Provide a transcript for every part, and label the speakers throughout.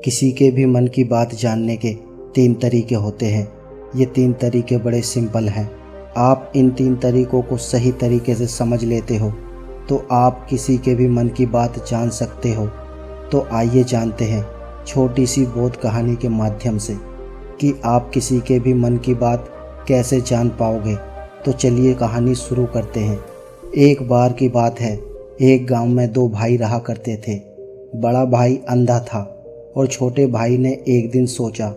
Speaker 1: किसी के भी मन की बात जानने के 3 तरीके होते हैं। ये 3 तरीके बड़े सिंपल हैं। आप इन 3 तरीकों को सही तरीके से समझ लेते हो तो आप किसी के भी मन की बात जान सकते हो। तो आइए जानते हैं छोटी सी बोध कहानी के माध्यम से कि आप किसी के भी मन की बात कैसे जान पाओगे। तो चलिए कहानी शुरू करते हैं। एक बार की बात है, एक गांव में 2 भाई रहा करते थे। बड़ा भाई अंधा था और छोटे भाई ने एक दिन सोचा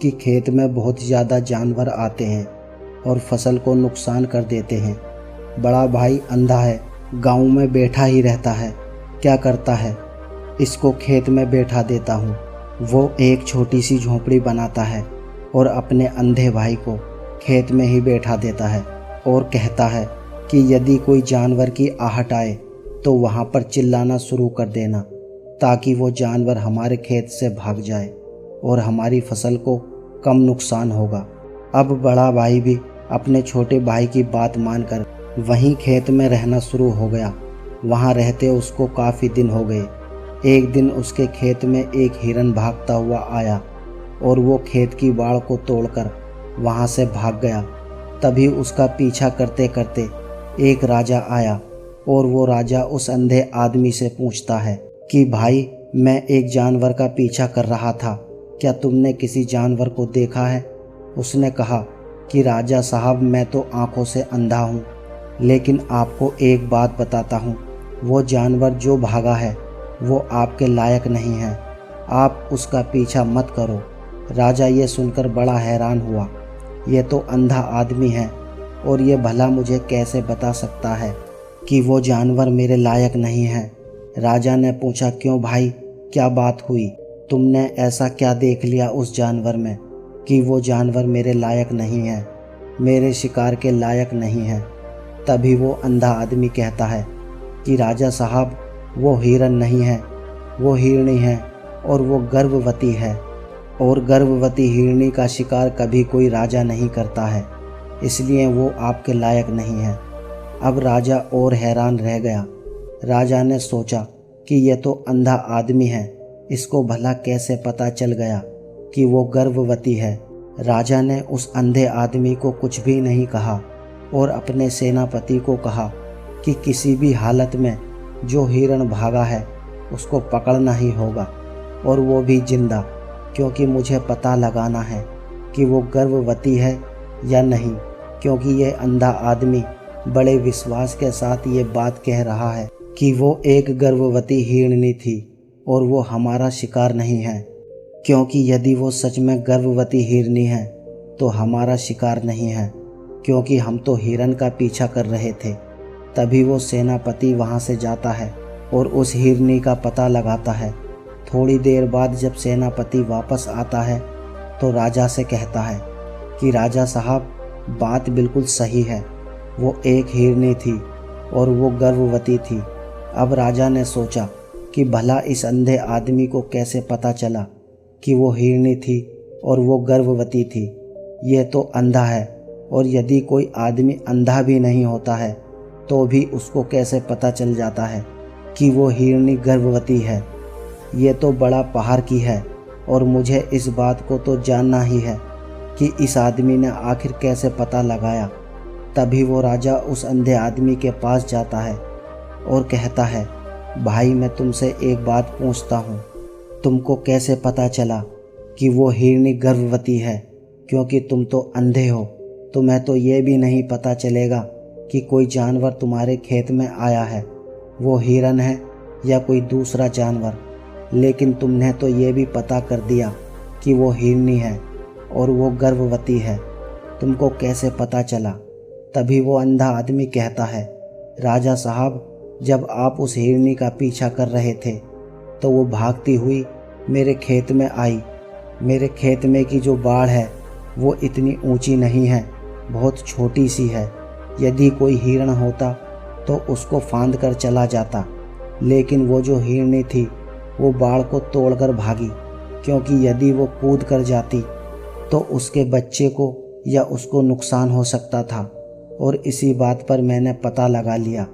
Speaker 1: कि खेत में बहुत ज़्यादा जानवर आते हैं और फसल को नुकसान कर देते हैं। बड़ा भाई अंधा है, गांव में बैठा ही रहता है, क्या करता है, इसको खेत में बैठा देता हूँ। वो एक छोटी सी झोंपड़ी बनाता है और अपने अंधे भाई को खेत में ही बैठा देता है और कहता है कि यदि कोई जानवर की आहट आए तो वहाँ पर चिल्लाना शुरू कर देना ताकि वो जानवर हमारे खेत से भाग जाए और हमारी फसल को कम नुकसान होगा। अब बड़ा भाई भी अपने छोटे भाई की बात मानकर वहीं खेत में रहना शुरू हो गया। वहाँ रहते उसको काफ़ी दिन हो गए। एक दिन उसके खेत में एक हिरन भागता हुआ आया और वो खेत की बाड़ को तोड़कर वहाँ से भाग गया। तभी उसका पीछा करते करते एक राजा आया और वो राजा उस अंधे आदमी से पूछता है कि भाई, मैं एक जानवर का पीछा कर रहा था, क्या तुमने किसी जानवर को देखा है? उसने कहा कि राजा साहब, मैं तो आंखों से अंधा हूँ, लेकिन आपको एक बात बताता हूँ, वो जानवर जो भागा है वो आपके लायक नहीं है, आप उसका पीछा मत करो। राजा ये सुनकर बड़ा हैरान हुआ। ये तो अंधा आदमी है और ये भला मुझे कैसे बता सकता है कि वो जानवर मेरे लायक नहीं है। राजा ने पूछा, क्यों भाई, क्या बात हुई? तुमने ऐसा क्या देख लिया उस जानवर में कि वो जानवर मेरे लायक नहीं है, मेरे शिकार के लायक नहीं है? तभी वो अंधा आदमी कहता है कि राजा साहब, वो हिरन नहीं है, वो हिरनी है और वो गर्भवती है, और गर्भवती हिरनी का शिकार कभी कोई राजा नहीं करता है, इसलिए वो आपके लायक नहीं है। अब राजा और हैरान रह गया। राजा ने सोचा कि यह तो अंधा आदमी है, इसको भला कैसे पता चल गया कि वो गर्भवती है। राजा ने उस अंधे आदमी को कुछ भी नहीं कहा और अपने सेनापति को कहा कि किसी भी हालत में जो हिरण भागा है उसको पकड़ना ही होगा, और वो भी जिंदा, क्योंकि मुझे पता लगाना है कि वो गर्भवती है या नहीं, क्योंकि ये अंधा आदमी बड़े विश्वास के साथ ये बात कह रहा है कि वो एक गर्भवती हिरनी थी और वो हमारा शिकार नहीं है, क्योंकि यदि वो सच में गर्भवती हिरनी है तो हमारा शिकार नहीं है, क्योंकि हम तो हिरन का पीछा कर रहे थे। तभी वो सेनापति वहाँ से जाता है और उस हिरनी का पता लगाता है। थोड़ी देर बाद जब सेनापति वापस आता है तो राजा से कहता है कि राजा साहब, बात बिल्कुल सही है, वो एक हिरनी थी और वो गर्भवती थी। अब राजा ने सोचा कि भला इस अंधे आदमी को कैसे पता चला कि वो हिरनी थी और वो गर्भवती थी। ये तो अंधा है, और यदि कोई आदमी अंधा भी नहीं होता है तो भी उसको कैसे पता चल जाता है कि वो हिरनी गर्भवती है। ये तो बड़ा पहाड़ की है, और मुझे इस बात को तो जानना ही है कि इस आदमी ने आखिर कैसे पता लगाया। तभी वो राजा उस अंधे आदमी के पास जाता है और कहता है, भाई, मैं तुमसे एक बात पूछता हूँ, तुमको कैसे पता चला कि वो हिरनी गर्भवती है? क्योंकि तुम तो अंधे हो, तुम्हें तो ये भी नहीं पता चलेगा कि कोई जानवर तुम्हारे खेत में आया है, वो हिरन है या कोई दूसरा जानवर, लेकिन तुमने तो ये भी पता कर दिया कि वो हिरनी है और वो गर्भवती है, तुमको कैसे पता चला? तभी वो अंधा आदमी कहता है, राजा साहब, जब आप उस हिरनी का पीछा कर रहे थे तो वो भागती हुई मेरे खेत में आई। मेरे खेत में की जो बाड़ है वो इतनी ऊंची नहीं है, बहुत छोटी सी है। यदि कोई हिरण होता तो उसको फांद कर चला जाता, लेकिन वो जो हिरनी थी वो बाड़ को तोड़कर भागी, क्योंकि यदि वो कूद कर जाती तो उसके बच्चे को या उसको नुकसान हो सकता था, और इसी बात पर मैंने पता लगा लिया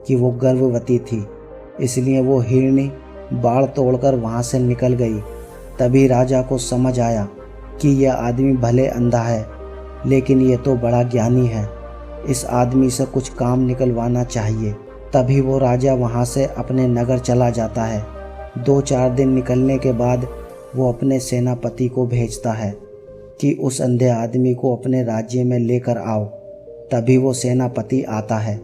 Speaker 1: कि वो गर्भवती थी, इसलिए वो हिरनी बाड़ तोड़कर वहाँ से निकल गई तभी राजा को समझ आया कि यह आदमी भले अंधा है, लेकिन यह तो बड़ा ज्ञानी है, इस आदमी से कुछ काम निकलवाना चाहिए। तभी वो राजा वहाँ से अपने नगर चला जाता है। 2-4 दिन निकलने के बाद वो अपने सेनापति को भेजता है कि उस अंधे आदमी को अपने राज्य में लेकर आओ। तभी वो सेनापति आता है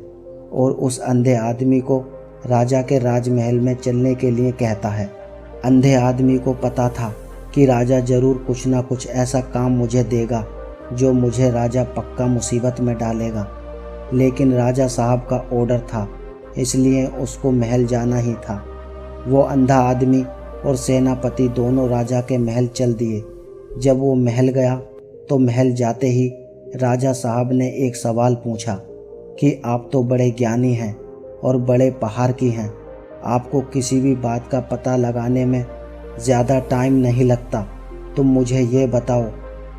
Speaker 1: और उस अंधे आदमी को राजा के राजमहल में चलने के लिए कहता है। अंधे आदमी को पता था कि राजा जरूर कुछ ना कुछ ऐसा काम मुझे देगा जो मुझे राजा पक्का मुसीबत में डालेगा, लेकिन राजा साहब का ऑर्डर था, इसलिए उसको महल जाना ही था। वो अंधा आदमी और सेनापति दोनों राजा के महल चल दिए। जब वो महल गया तो महल जाते ही राजा साहब ने एक सवाल पूछा कि आप तो बड़े ज्ञानी हैं और बड़े पहाड़ की हैं, आपको किसी भी बात का पता लगाने में ज़्यादा टाइम नहीं लगता, तुम मुझे ये बताओ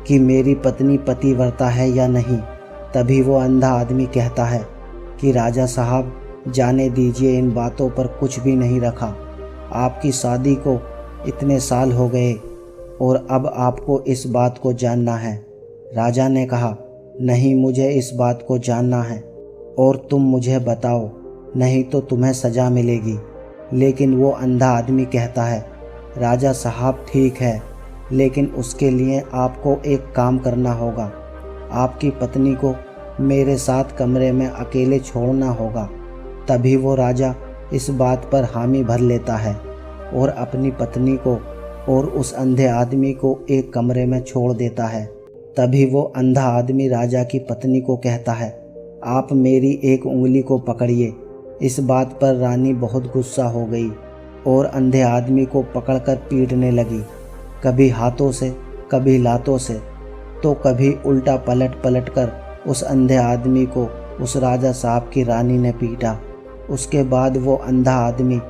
Speaker 1: कि मेरी पत्नी पतिव्रता है या नहीं। तभी वो अंधा आदमी कहता है कि राजा साहब जाने दीजिए, इन बातों पर कुछ भी नहीं रखा, आपकी शादी को इतने साल हो गए और अब आपको इस बात को जानना है। राजा ने कहा, नहीं, मुझे इस बात को जानना है और तुम मुझे बताओ, नहीं तो तुम्हें सज़ा मिलेगी। लेकिन वो अंधा आदमी कहता है, राजा साहब ठीक है, लेकिन उसके लिए आपको एक काम करना होगा, आपकी पत्नी को मेरे साथ कमरे में अकेले छोड़ना होगा। तभी वो राजा इस बात पर हामी भर लेता है और अपनी पत्नी को और उस अंधे आदमी को एक कमरे में छोड़ देता है। तभी वो अंधा आदमी राजा की पत्नी को कहता है, आप मेरी एक उंगली को पकड़िए। इस बात पर रानी बहुत गुस्सा हो गई और अंधे आदमी को पकड़कर पीटने लगी, कभी हाथों से, कभी लातों से, तो कभी उल्टा पलट पलट कर उस अंधे आदमी को उस राजा साहब की रानी ने पीटा। उसके बाद वो अंधा आदमी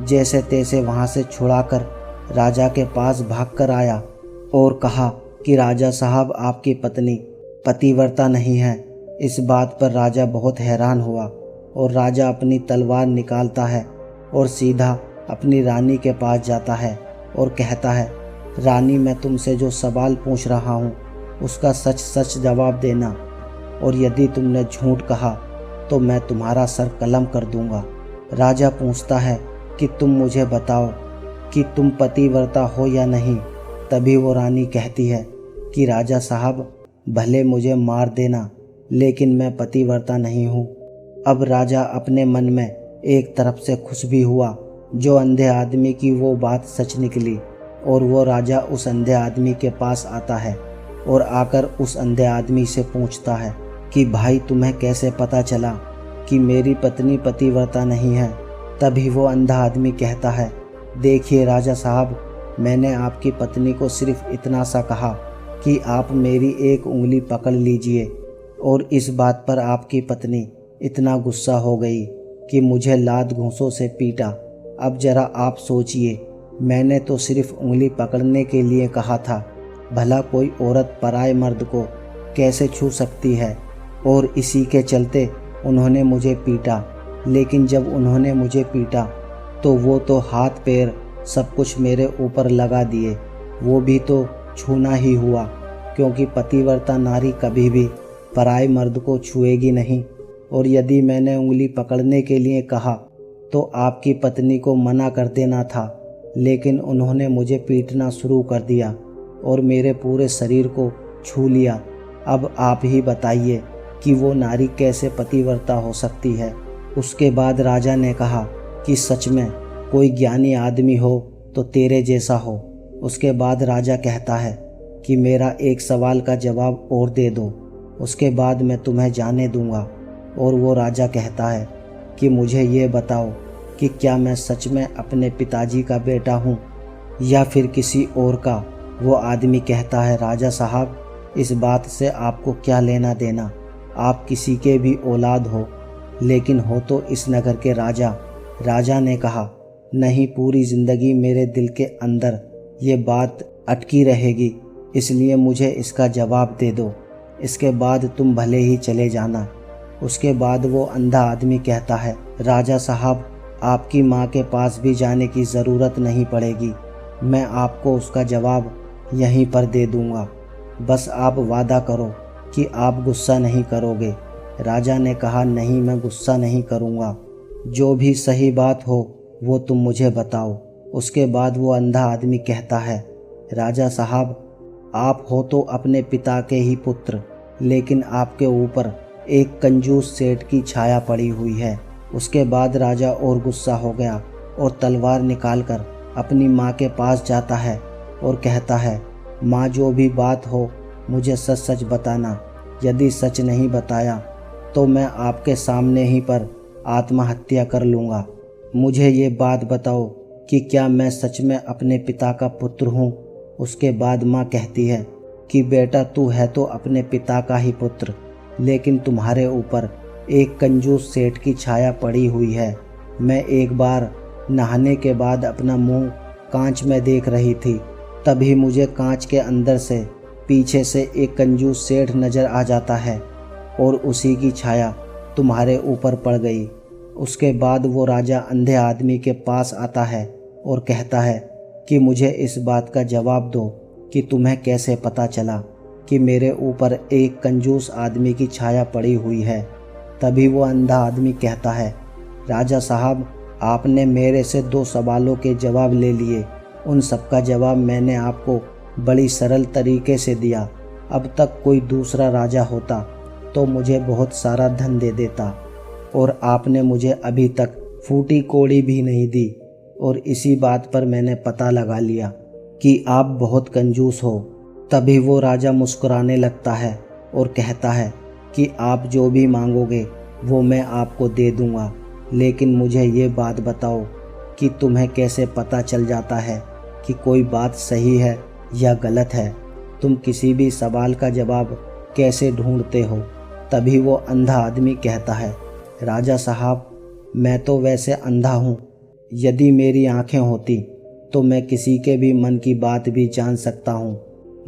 Speaker 1: जैसे तैसे वहाँ से छुड़ाकर राजा के पास भागकर आया और कहा कि राजा साहब आपकी पत्नी पतिव्रता नहीं है। इस बात पर राजा बहुत हैरान हुआ और राजा अपनी तलवार निकालता है और सीधा अपनी रानी के पास जाता है और कहता है, रानी, मैं तुमसे जो सवाल पूछ रहा हूँ उसका सच सच जवाब देना, और यदि तुमने झूठ कहा तो मैं तुम्हारा सर कलम कर दूंगा। राजा पूछता है कि तुम मुझे बताओ कि तुम पतिव्रता हो या नहीं। तभी वो रानी कहती है कि राजा साहब भले मुझे मार देना, लेकिन मैं पतिव्रता नहीं हूँ। अब राजा अपने मन में एक तरफ से खुश भी हुआ जो अंधे आदमी की वो बात सच निकली, और वो राजा उस अंधे आदमी के पास आता है और आकर उस अंधे आदमी से पूछता है कि भाई, तुम्हें कैसे पता चला कि मेरी पत्नी पतिव्रता नहीं है। तभी वो अंधा आदमी कहता है, देखिए राजा साहब, मैंने आपकी पत्नी को सिर्फ इतना सा कहा कि आप मेरी एक उंगली पकड़ लीजिए, और इस बात पर आपकी पत्नी इतना गुस्सा हो गई कि मुझे लात घूंसों से पीटा। अब जरा आप सोचिए, मैंने तो सिर्फ उंगली पकड़ने के लिए कहा था, भला कोई औरत पराये मर्द को कैसे छू सकती है। और इसी के चलते उन्होंने मुझे पीटा। लेकिन जब उन्होंने मुझे पीटा तो वो तो हाथ पैर सब कुछ मेरे ऊपर लगा दिए, वो भी तो छूना ही हुआ, क्योंकि पतिव्रता नारी कभी भी पराये मर्द को छुएगी नहीं। और यदि मैंने उंगली पकड़ने के लिए कहा तो आपकी पत्नी को मना कर देना था, लेकिन उन्होंने मुझे पीटना शुरू कर दिया और मेरे पूरे शरीर को छू लिया। अब आप ही बताइए कि वो नारी कैसे पतिव्रता हो सकती है। उसके बाद राजा ने कहा कि सच में कोई ज्ञानी आदमी हो तो तेरे जैसा हो। उसके बाद राजा कहता है कि मेरा एक सवाल का जवाब और दे दो, उसके बाद मैं तुम्हें जाने दूंगा। और वो राजा कहता है कि मुझे ये बताओ कि क्या मैं सच में अपने पिताजी का बेटा हूँ या फिर किसी और का। वो आदमी कहता है, राजा साहब, इस बात से आपको क्या लेना देना, आप किसी के भी औलाद हो, लेकिन हो तो इस नगर के राजा। राजा ने कहा, नहीं, पूरी ज़िंदगी मेरे दिल के अंदर ये बात अटकी रहेगी, इसलिए मुझे इसका जवाब दे दो, इसके बाद तुम भले ही चले जाना। उसके बाद वो अंधा आदमी कहता है, राजा साहब, आपकी माँ के पास भी जाने की ज़रूरत नहीं पड़ेगी, मैं आपको उसका जवाब यहीं पर दे दूंगा। बस आप वादा करो कि आप गुस्सा नहीं करोगे। राजा ने कहा, नहीं, मैं गुस्सा नहीं करूंगा। जो भी सही बात हो वो तुम मुझे बताओ। उसके बाद वो अंधा आदमी कहता है, राजा साहब, आप हो तो अपने पिता के ही पुत्र, लेकिन आपके ऊपर एक कंजूस सेठ की छाया पड़ी हुई है। उसके बाद राजा और गुस्सा हो गया और तलवार निकालकर अपनी माँ के पास जाता है और कहता है, माँ, जो भी बात हो मुझे सच सच बताना। यदि सच नहीं बताया तो मैं आपके सामने ही पर आत्महत्या कर लूँगा। मुझे ये बात बताओ कि क्या मैं सच में अपने पिता का पुत्र हूँ। उसके बाद माँ कहती है कि बेटा, तू है तो अपने पिता का ही पुत्र, लेकिन तुम्हारे ऊपर एक कंजूस सेठ की छाया पड़ी हुई है। मैं एक बार नहाने के बाद अपना मुंह कांच में देख रही थी, तभी मुझे कांच के अंदर से पीछे से एक कंजूस सेठ नज़र आ जाता है और उसी की छाया तुम्हारे ऊपर पड़ गई। उसके बाद वो राजा अंधे आदमी के पास आता है और कहता है कि मुझे इस बात का जवाब दो कि तुम्हें कैसे पता चला कि मेरे ऊपर एक कंजूस आदमी की छाया पड़ी हुई है। तभी वो अंधा आदमी कहता है, राजा साहब, आपने मेरे से 2 सवालों के जवाब ले लिए। उन सब का जवाब मैंने आपको बड़ी सरल तरीके से दिया। अब तक कोई दूसरा राजा होता तो मुझे बहुत सारा धन दे देता, और आपने मुझे अभी तक फूटी कौड़ी भी नहीं दी। और इसी बात पर मैंने पता लगा लिया कि आप बहुत कंजूस हो। तभी वो राजा मुस्कुराने लगता है और कहता है कि आप जो भी मांगोगे वो मैं आपको दे दूंगा, लेकिन मुझे ये बात बताओ कि तुम्हें कैसे पता चल जाता है कि कोई बात सही है या गलत है। तुम किसी भी सवाल का जवाब कैसे ढूंढते हो। तभी वो अंधा आदमी कहता है, राजा साहब, मैं तो वैसे अंधा हूँ। यदि मेरी आंखें होती तो मैं किसी के भी मन की बात भी जान सकता हूँ।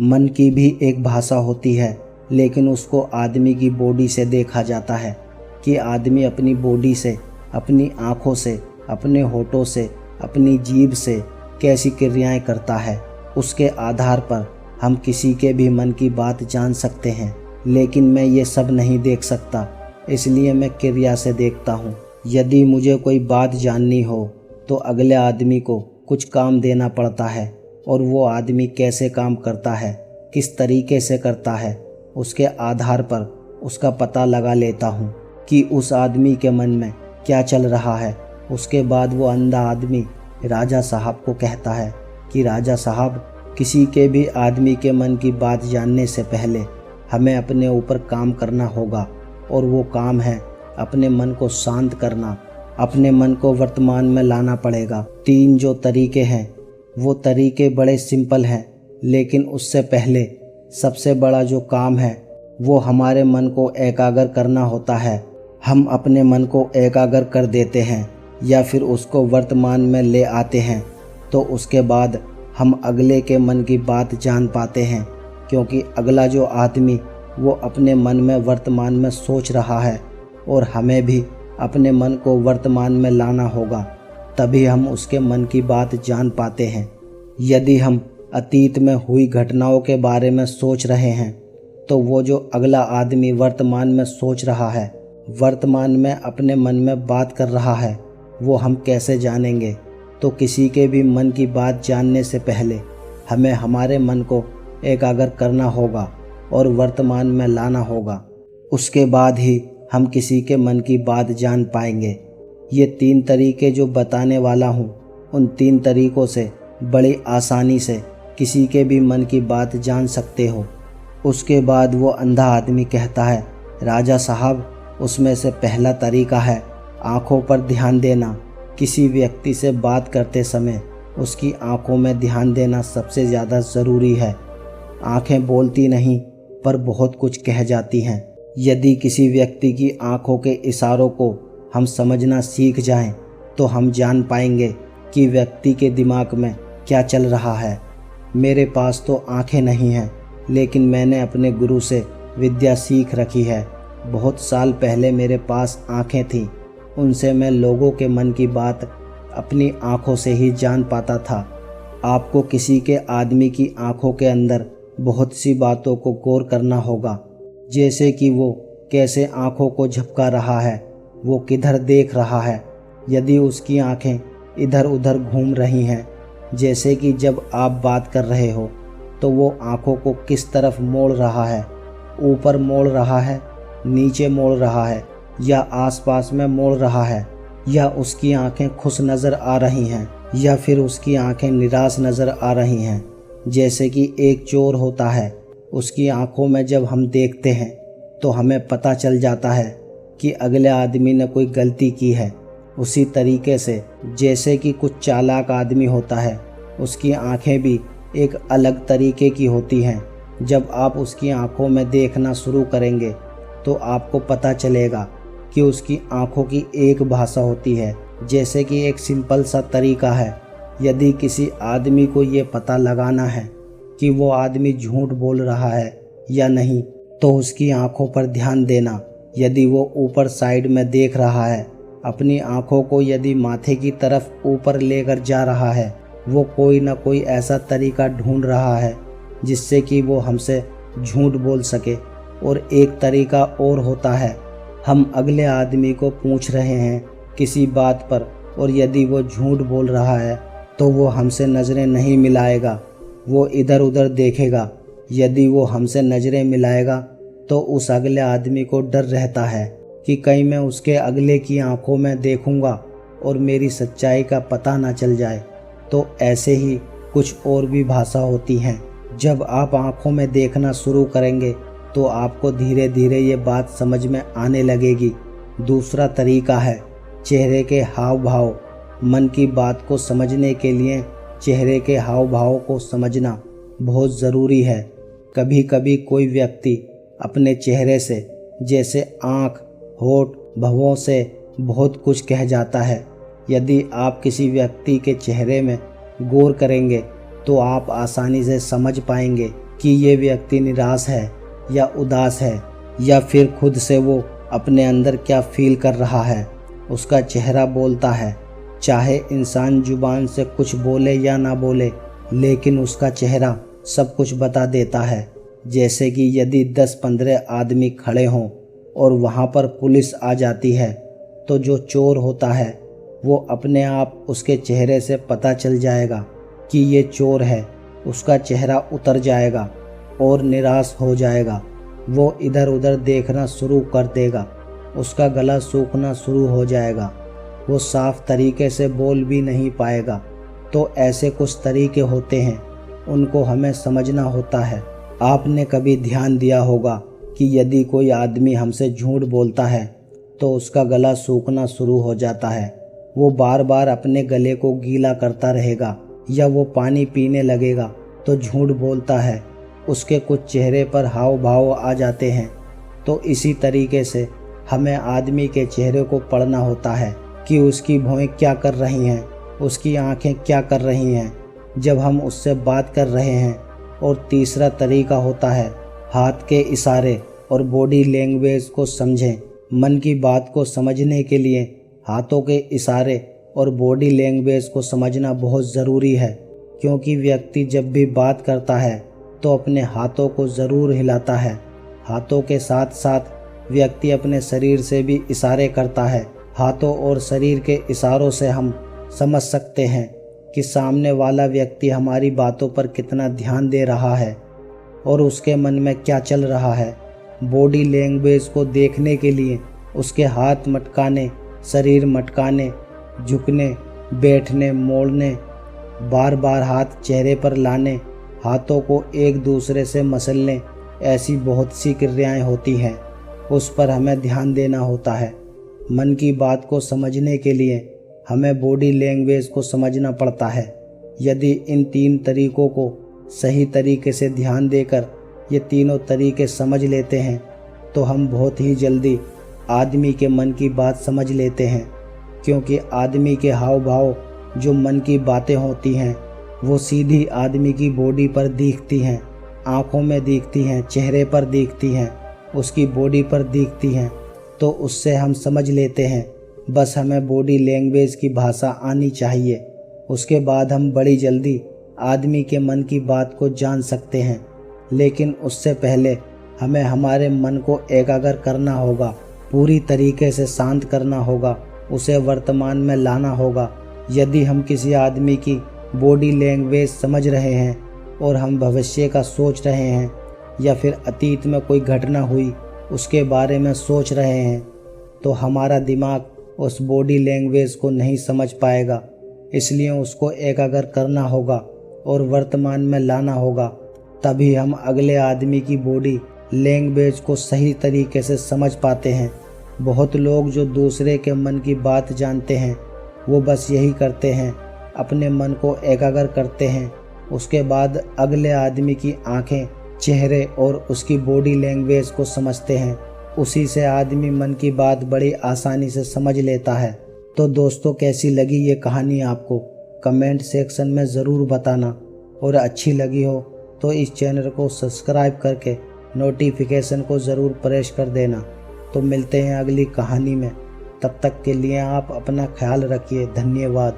Speaker 1: मन की भी एक भाषा होती है, लेकिन उसको आदमी की बॉडी से देखा जाता है कि आदमी अपनी बॉडी से, अपनी आँखों से, अपने होठों से, अपनी जीभ से कैसी क्रियाएं करता है। उसके आधार पर हम किसी के भी मन की बात जान सकते हैं, लेकिन मैं ये सब नहीं देख सकता, इसलिए मैं क्रिया से देखता हूँ। यदि मुझे कोई बात जाननी हो तो अगले आदमी को कुछ काम देना पड़ता है, और वो आदमी कैसे काम करता है, किस तरीके से करता है, उसके आधार पर उसका पता लगा लेता हूँ कि उस आदमी के मन में क्या चल रहा है। उसके बाद वो अंधा आदमी राजा साहब को कहता है कि राजा साहब, किसी के भी आदमी के मन की बात जानने से पहले हमें अपने ऊपर काम करना होगा, और वो काम है अपने मन को शांत करना। अपने मन को वर्तमान में लाना पड़ेगा। 3 जो तरीके हैं वो तरीके बड़े सिंपल हैं, लेकिन उससे पहले सबसे बड़ा जो काम है वो हमारे मन को एकाग्र करना होता है। हम अपने मन को एकाग्र कर देते हैं या फिर उसको वर्तमान में ले आते हैं, तो उसके बाद हम अगले के मन की बात जान पाते हैं, क्योंकि अगला जो आदमी वो अपने मन में वर्तमान में सोच रहा है, और हमें भी अपने मन को वर्तमान में लाना होगा, तभी हम उसके मन की बात जान पाते हैं। यदि हम अतीत में हुई घटनाओं के बारे में सोच रहे हैं तो वो जो अगला आदमी वर्तमान में सोच रहा है, वर्तमान में अपने मन में बात कर रहा है, वो हम कैसे जानेंगे। तो किसी के भी मन की बात जानने से पहले हमें हमारे मन को एकाग्र करना होगा और वर्तमान में लाना होगा। उसके बाद ही हम किसी के मन की बात जान पाएंगे। ये 3 तरीके जो बताने वाला हूँ, उन 3 तरीकों से बड़ी आसानी से किसी के भी मन की बात जान सकते हो। उसके बाद वो अंधा आदमी कहता है, राजा साहब, उसमें से पहला तरीका है आँखों पर ध्यान देना। किसी व्यक्ति से बात करते समय उसकी आँखों में ध्यान देना सबसे ज़्यादा ज़रूरी है। आँखें बोलती नहीं पर बहुत कुछ कह जाती हैं। यदि किसी व्यक्ति की आँखों के इशारों को हम समझना सीख जाएं, तो हम जान पाएंगे कि व्यक्ति के दिमाग में क्या चल रहा है। मेरे पास तो आँखें नहीं हैं, लेकिन मैंने अपने गुरु से विद्या सीख रखी है। बहुत साल पहले मेरे पास आँखें थीं, उनसे मैं लोगों के मन की बात अपनी आँखों से ही जान पाता था। आपको किसी के आदमी की आंखों के अंदर बहुत सी बातों को गौर करना होगा, जैसे कि वो कैसे आंखों को झपका रहा है, वो किधर देख रहा है, यदि उसकी आंखें इधर उधर घूम रही हैं, जैसे कि जब आप बात कर रहे हो तो वो आंखों को किस तरफ मोड़ रहा है, ऊपर मोड़ रहा है, नीचे मोड़ रहा है या आसपास में मोड़ रहा है, या उसकी आंखें खुश नज़र आ रही हैं या फिर उसकी आंखें निराश नज़र आ रही हैं। जैसे कि एक चोर होता है, उसकी आंखों में जब हम देखते हैं तो हमें पता चल जाता है कि अगले आदमी ने कोई गलती की है। उसी तरीके से जैसे कि कुछ चालाक आदमी होता है, उसकी आंखें भी एक अलग तरीके की होती हैं। जब आप उसकी आंखों में देखना शुरू करेंगे तो आपको पता चलेगा कि उसकी आंखों की एक भाषा होती है। जैसे कि एक सिंपल सा तरीका है, यदि किसी आदमी को ये पता लगाना है कि वो आदमी झूठ बोल रहा है या नहीं, तो उसकी आंखों पर ध्यान देना। यदि वो ऊपर साइड में देख रहा है, अपनी आंखों को यदि माथे की तरफ ऊपर लेकर जा रहा है, वो कोई ना कोई ऐसा तरीका ढूंढ रहा है जिससे कि वो हमसे झूठ बोल सके। और एक तरीका और होता है, हम अगले आदमी को पूछ रहे हैं किसी बात पर, और यदि वो झूठ बोल रहा है तो वो हमसे नज़रें नहीं मिलाएगा, वो इधर उधर देखेगा। यदि वो हमसे नज़रें मिलाएगा तो उस अगले आदमी को डर रहता है कि कहीं मैं उसके अगले की आंखों में देखूंगा और मेरी सच्चाई का पता ना चल जाए। तो ऐसे ही कुछ और भी भाषा होती हैं। जब आप आंखों में देखना शुरू करेंगे तो आपको धीरे धीरे ये बात समझ में आने लगेगी। दूसरा तरीका है चेहरे के हाव भाव। मन की बात को समझने के लिए चेहरे के हाव भाव को समझना बहुत ज़रूरी है। कभी कभी कोई व्यक्ति अपने चेहरे से, जैसे आँख, होठ, भौहों से बहुत कुछ कह जाता है। यदि आप किसी व्यक्ति के चेहरे में गौर करेंगे तो आप आसानी से समझ पाएंगे कि ये व्यक्ति निराश है या उदास है, या फिर खुद से वो अपने अंदर क्या फील कर रहा है। उसका चेहरा बोलता है, चाहे इंसान जुबान से कुछ बोले या ना बोले, लेकिन उसका चेहरा सब कुछ बता देता है। जैसे कि यदि 10-15 आदमी खड़े हों और वहाँ पर पुलिस आ जाती है, तो जो चोर होता है वो अपने आप उसके चेहरे से पता चल जाएगा कि ये चोर है। उसका चेहरा उतर जाएगा और निराश हो जाएगा। वो इधर उधर देखना शुरू कर देगा, उसका गला सूखना शुरू हो जाएगा, वो साफ तरीके से बोल भी नहीं पाएगा। तो ऐसे कुछ तरीके होते हैं, उनको हमें समझना होता है। आपने कभी ध्यान दिया होगा कि यदि कोई आदमी हमसे झूठ बोलता है तो उसका गला सूखना शुरू हो जाता है। वो बार बार अपने गले को गीला करता रहेगा या वो पानी पीने लगेगा तो झूठ बोलता है। उसके कुछ चेहरे पर हाव भाव आ जाते हैं। तो इसी तरीके से हमें आदमी के चेहरे को पढ़ना होता है कि उसकी भौहें क्या कर रही हैं, उसकी आंखें क्या कर रही हैं जब हम उससे बात कर रहे हैं। और तीसरा तरीका होता है हाथ के इशारे और बॉडी लैंग्वेज को समझें। मन की बात को समझने के लिए हाथों के इशारे और बॉडी लैंग्वेज को समझना बहुत ज़रूरी है, क्योंकि व्यक्ति जब भी बात करता है तो अपने हाथों को ज़रूर हिलाता है। हाथों के साथ साथ व्यक्ति अपने शरीर से भी इशारे करता है। हाथों और शरीर के इशारों से हम समझ सकते हैं कि सामने वाला व्यक्ति हमारी बातों पर कितना ध्यान दे रहा है और उसके मन में क्या चल रहा है। बॉडी लैंग्वेज को देखने के लिए उसके हाथ मटकाने, शरीर मटकाने, झुकने, बैठने, मोड़ने, बार बार हाथ चेहरे पर लाने, हाथों को एक दूसरे से मसलने, ऐसी बहुत सी क्रियाएं होती हैं, उस पर हमें ध्यान देना होता है। मन की बात को समझने के लिए हमें बॉडी लैंग्वेज को समझना पड़ता है। यदि इन 3 तरीकों को सही तरीके से ध्यान देकर ये तीनों तरीके समझ लेते हैं तो हम बहुत ही जल्दी आदमी के मन की बात समझ लेते हैं, क्योंकि आदमी के हाव भाव जो मन की बातें होती हैं वो सीधी आदमी की बॉडी पर दिखती हैं, आँखों में दिखती हैं, चेहरे पर दिखती हैं, उसकी बॉडी पर दिखती हैं। तो उससे हम समझ लेते हैं। बस हमें बॉडी लैंग्वेज की भाषा आनी चाहिए, उसके बाद हम बड़ी जल्दी आदमी के मन की बात को जान सकते हैं, लेकिन उससे पहले हमें हमारे मन को एकाग्र करना होगा, पूरी तरीके से शांत करना होगा, उसे वर्तमान में लाना होगा। यदि हम किसी आदमी की बॉडी लैंग्वेज समझ रहे हैं और हम भविष्य का सोच रहे हैं या फिर अतीत में कोई घटना हुई उसके बारे में सोच रहे हैं, तो हमारा दिमाग उस बॉडी लैंग्वेज को नहीं समझ पाएगा। इसलिए उसको एकाग्र करना होगा और वर्तमान में लाना होगा, तभी हम अगले आदमी की बॉडी लैंग्वेज को सही तरीके से समझ पाते हैं। बहुत लोग जो दूसरे के मन की बात जानते हैं वो बस यही करते हैं, अपने मन को एकाग्र करते हैं, उसके बाद अगले आदमी की आंखें, चेहरे और उसकी बॉडी लैंग्वेज को समझते हैं। उसी से आदमी मन की बात बड़ी आसानी से समझ लेता है। तो दोस्तों, कैसी लगी ये कहानी आपको कमेंट सेक्शन में ज़रूर बताना, और अच्छी लगी हो तो इस चैनल को सब्सक्राइब करके नोटिफिकेशन को ज़रूर प्रेस कर देना। तो मिलते हैं अगली कहानी में, तब तक के लिए आप अपना ख्याल रखिए। धन्यवाद।